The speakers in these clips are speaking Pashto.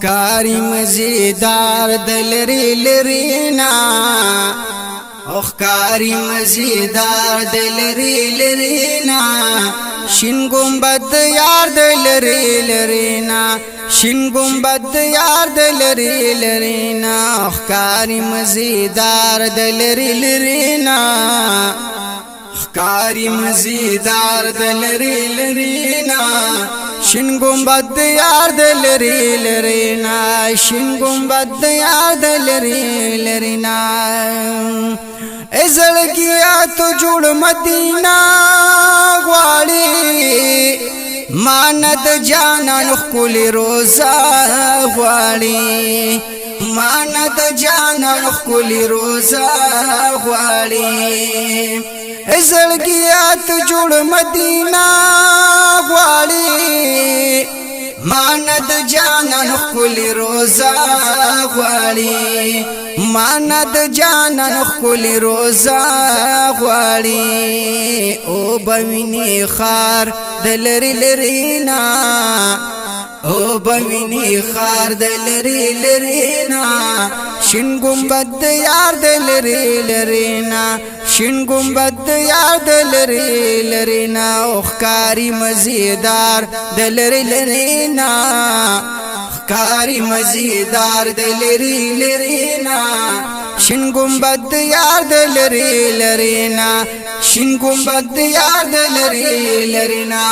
ښکاری مزیدار دلری لرینا ښکاری مزیدار دلری لرینا شین گنبد یار دلری لرینا شین گنبد یار دلری لرینا ښکاری مزیدار دلری لرینا ښکاری مزیدار دلری لرینا شین گنبد یار دلری لرینا شین گنبد یار دلری لرینا ازلگیا تو جوړ مدینہ غواړي ماند جانان خپل روزا غواړي ماند جانان خپل روزا غواړي ازلگیا تو جوړ مدینہ غواړي ماند جانان خپل روزا غواړي ماند جانان خپل روزا غواړي او بویني خار دلری لرینا او بویني خار دلری لرینا شین گنبد یار دلری لرینا شین گنبد یار دلری لرینا ښکاری مزیدار دلری لرینا ښکاری مزیدار دلری لرینا شین گنبد یار دلری لرینا شین گنبد یار دلری لرینا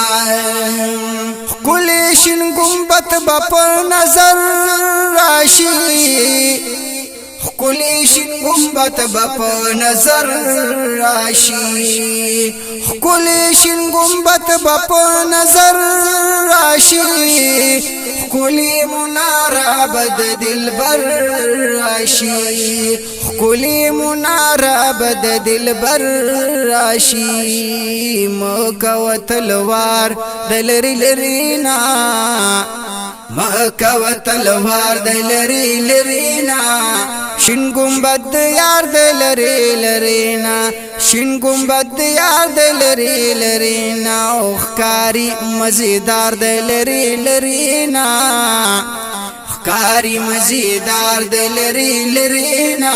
کلی شین گنبد بپ نظر راشي کلی شین گنبد بپ نظر راشي کلی شین گنبد بپ نظر راشي کلی منارا بد دلبر راشي کلی منارا بد دلبر راشي مکو تلوار دلری لرینا مکو تلوار دلری لرینا شین گنبد یار دلری لرینا شین گنبد یار دلری لرینا ښکاری مزیدار دلری لرینا ښکاری مزیدار دلری لرینا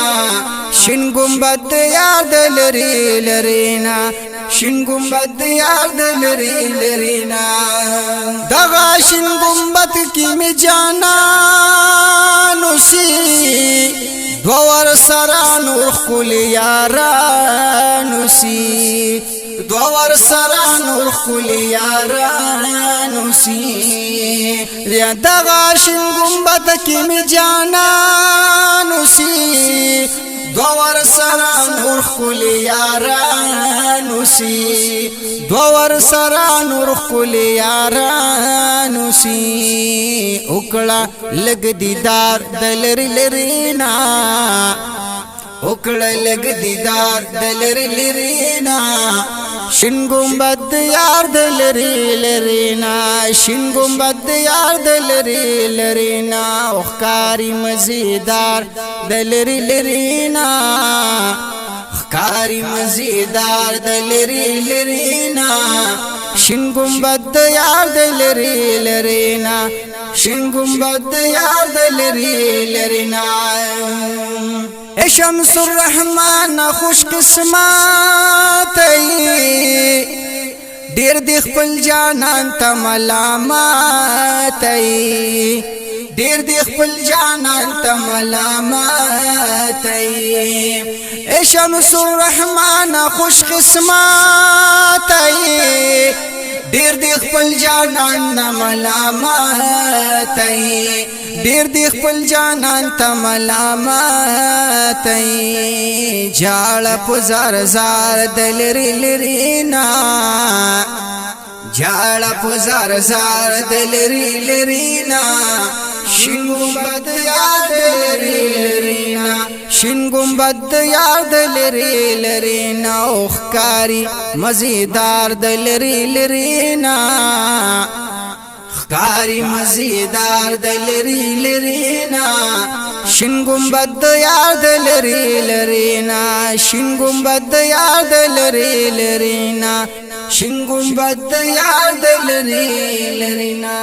شین گنبد یار دلری لرینا شین گنبد یار دلری لرینا دغه شین گنبد کی می جانان سی دوار سرا نور خل یاران سی دوار سرا نور خل یاران سی دغه شین گنبد کی می جانان سی دوار سرا نور خل یاران سی دوار سرا نور خل یاران سی وکړه لګ دیدار دلری لرینا وکړه لګ دیدار دلری لرینا شین گنبد یار دلری لرینا شین گنبد یار دلری لرینا ښکاری مزیدار دلری لرینا ښکاری مزیدار دلری لرینا شین گنبد یار دلری لرینا شین گنبد یار دلری لرینا اے شمس الرحمن خوش قسمت ډیر د خپل جانان ته ملامت ډیر د خپل جانان ته ملامت اے شمس الرحمن خوش قسمت ډیر د خپل جانان ته ملامت ډیر د خپل جانان ته ملامت جاړه پزار زار دلری لرینا جاړه پزار زار دلری لرینا شین گنبد یار دلری لرینا شین گنبد یار دلری لرینا ښکاری مزیدار دلری لرینا ښکاری مزیدار دلری لرینا شین گنبد یار دلری لرینا شین گنبد یار دلری لرینا شین گنبد یار دلری لرینا